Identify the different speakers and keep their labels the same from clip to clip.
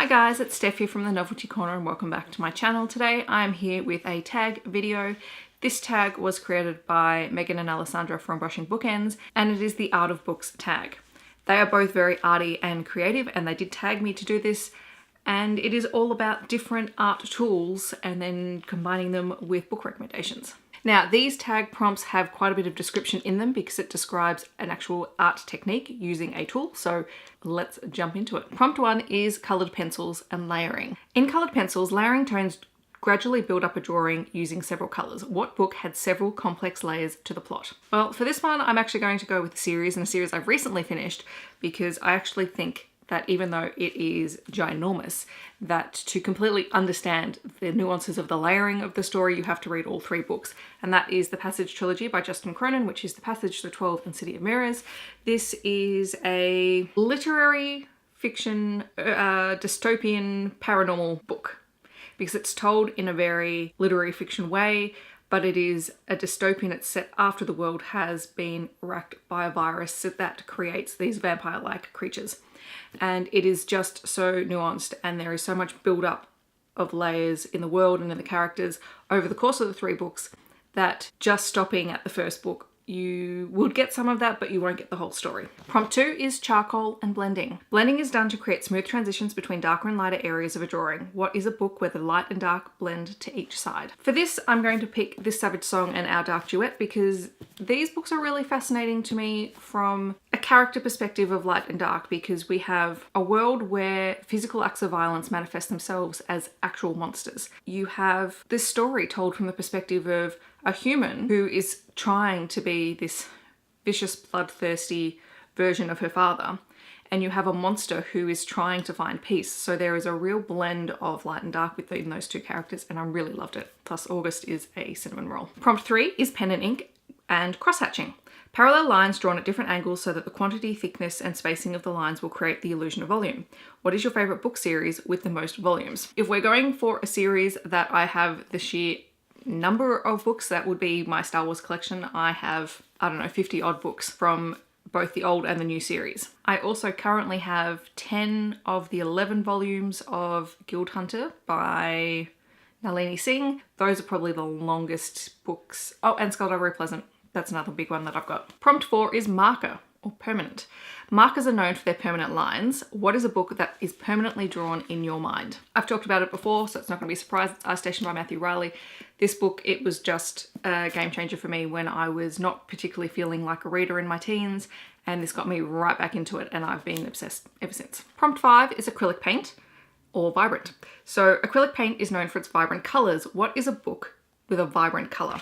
Speaker 1: Hi guys, it's Steph here from the Novelty Corner and welcome back to my channel. Today I'm here with a tag video. This tag was created by Megan and Alessandra from Brushing Bookends and it is the Art of Books tag. They are both very arty and creative and they did tag me to do this, and it is all about different art tools and then combining them with book recommendations. Now, these tag prompts have quite a bit of description in them because it describes an actual art technique using a tool, so let's jump into it. Prompt 1 is coloured pencils and layering. In coloured pencils, layering tones gradually build up a drawing using several colours. What book had several complex layers to the plot? Well, for this one, I'm actually going to go with a series, and a series I've recently finished because I actually think that even though it is ginormous, that to completely understand the nuances of the layering of the story, you have to read all 3 books. And that is the Passage trilogy by Justin Cronin, which is The Passage, The 12 and City of Mirrors. This is a literary fiction, dystopian paranormal book because it's told in a very literary fiction way, but it is a dystopian. It's set after the world has been racked by a virus that creates these vampire-like creatures. And it is just so nuanced, and there is so much build-up of layers in the world and in the characters over the course of the 3 books that just stopping at the first book, you would get some of that, but you won't get the whole story. Prompt 2 is charcoal and blending. Blending is done to create smooth transitions between darker and lighter areas of a drawing. What is a book where the light and dark blend to each side? For this, I'm going to pick This Savage Song and Our Dark Duet because these books are really fascinating to me from a character perspective of light and dark, because we have a world where physical acts of violence manifest themselves as actual monsters. You have this story told from the perspective of a human who is trying to be this vicious, bloodthirsty version of her father, and you have a monster who is trying to find peace. So there is a real blend of light and dark within those 2 characters, and I really loved it. Plus, August is a cinnamon roll. Prompt 3 is pen and ink and crosshatching. Parallel lines drawn at different angles so that the quantity, thickness, and spacing of the lines will create the illusion of volume. What is your favourite book series with the most volumes? If we're going for a series that I have the sheer number of books, that would be my Star Wars collection. I have, I don't know, 50 odd books from both the old and the new series. I also currently have 10 of the 11 volumes of Guild Hunter by Nalini Singh. Those are probably the longest books. Oh, and Skullduggery Pleasant. That's another big one that I've got. Prompt 4 is marker or permanent. Markers are known for their permanent lines. What is a book that is permanently drawn in your mind? I've talked about it before, so it's not going to be a surprise. It's Art Station by Matthew Riley. This book, it was just a game changer for me when I was not particularly feeling like a reader in my teens, and this got me right back into it, and I've been obsessed ever since. Prompt 5 is acrylic paint or vibrant. So acrylic paint is known for its vibrant colours. What is a book with a vibrant colour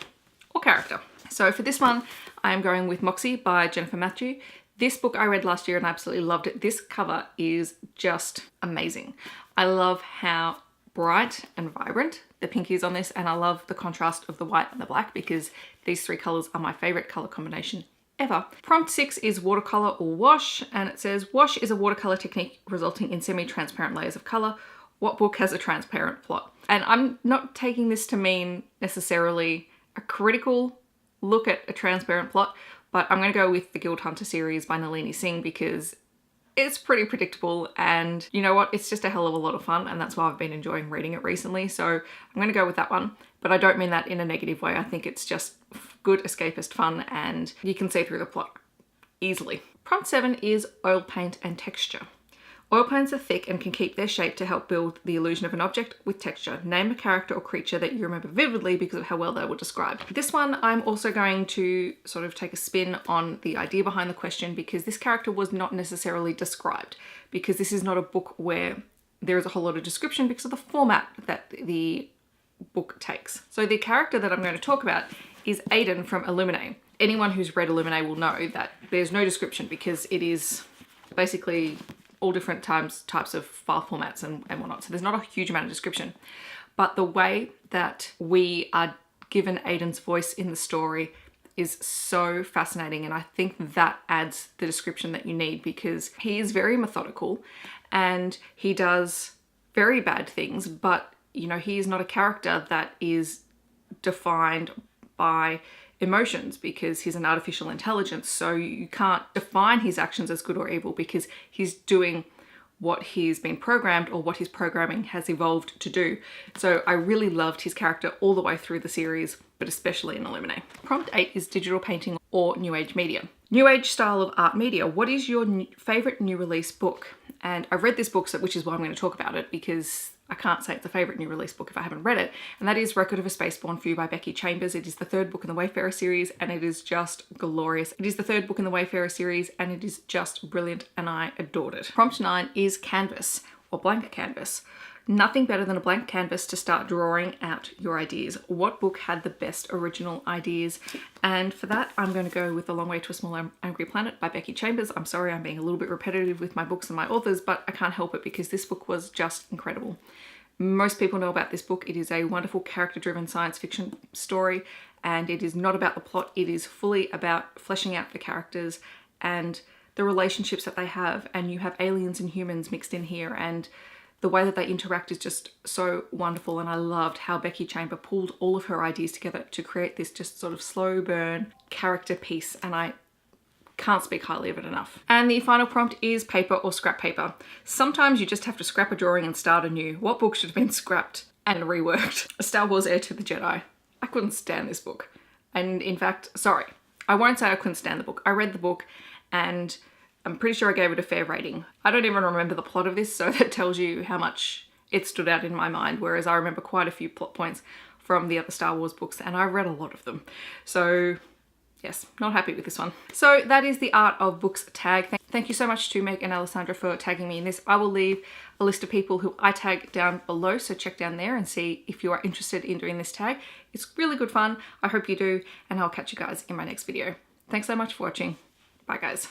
Speaker 1: or character? So for this one, I am going with Moxie by Jennifer Matthew. This book I read last year and I absolutely loved it. This cover is just amazing. I love how bright and vibrant the pink is on this, and I love the contrast of the white and the black because these 3 colours are my favourite colour combination ever. Prompt 6 is watercolour or wash, and it says, wash is a watercolour technique resulting in semi-transparent layers of colour. What book has a transparent plot? And I'm not taking this to mean necessarily a critical look at a transparent plot, but I'm going to go with the Guild Hunter series by Nalini Singh because it's pretty predictable, and you know what, it's just a hell of a lot of fun, and that's why I've been enjoying reading it recently, so I'm going to go with that one. But I don't mean that in a negative way. I think it's just good escapist fun and you can see through the plot easily. Prompt 7 is oil paint and texture. Oil paints are thick and can keep their shape to help build the illusion of an object with texture. Name a character or creature that you remember vividly because of how well they were described. This one, I'm also going to sort of take a spin on the idea behind the question because this character was not necessarily described, because this is not a book where there is a whole lot of description because of the format that the book takes. So the character that I'm going to talk about is Aiden from Illuminae. Anyone who's read Illuminae will know that there's no description because it is basically all different types of file formats and whatnot. So there's not a huge amount of description, but the way that we are given Aiden's voice in the story is so fascinating, and I think that adds the description that you need because he is very methodical and he does very bad things, but you know, he is not a character that is defined by emotions because he's an artificial intelligence, so you can't define his actions as good or evil because he's doing what he's been programmed or what his programming has evolved to do. So I really loved his character all the way through the series, but especially in Illuminae. Prompt 8 is digital painting or new age media. New age style of art media. What is your favorite new release book? And I've read this book, which is why I'm going to talk about it, because I can't say it's a favorite new release book if I haven't read it. And that is Record of a Spaceborne Few by Becky Chambers. It is the third book in the Wayfarer series and it is just glorious. It is the third book in the Wayfarer series and it is just brilliant and I adored it. Prompt 9 is canvas or blank canvas. Nothing better than a blank canvas to start drawing out your ideas. What book had the best original ideas? And for that, I'm going to go with A Long Way to a Small Angry Planet by Becky Chambers. I'm sorry I'm being a little bit repetitive with my books and my authors, but I can't help it because this book was just incredible. Most people know about this book. It is a wonderful character-driven science fiction story, and it is not about the plot. It is fully about fleshing out the characters and the relationships that they have, and you have aliens and humans mixed in here, and the way that they interact is just so wonderful. And I loved how Becky Chamber pulled all of her ideas together to create this just sort of slow burn character piece, and I can't speak highly of it enough. And the final prompt is paper or scrap paper. Sometimes you just have to scrap a drawing and start anew. What book should have been scrapped and reworked? Star Wars Heir to the Jedi. I couldn't stand this book. And in fact, sorry, I won't say I couldn't stand the book. I read the book and I'm pretty sure I gave it a fair rating. I don't even remember the plot of this, so that tells you how much it stood out in my mind, whereas I remember quite a few plot points from the other Star Wars books, and I read a lot of them. So yes, not happy with this one. So that is the Art of Books tag. Thank you so much to Meg and Alessandra for tagging me in this. I will leave a list of people who I tag down below, so check down there and see if you are interested in doing this tag. It's really good fun. I hope you do, and I'll catch you guys in my next video. Thanks so much for watching. Bye guys.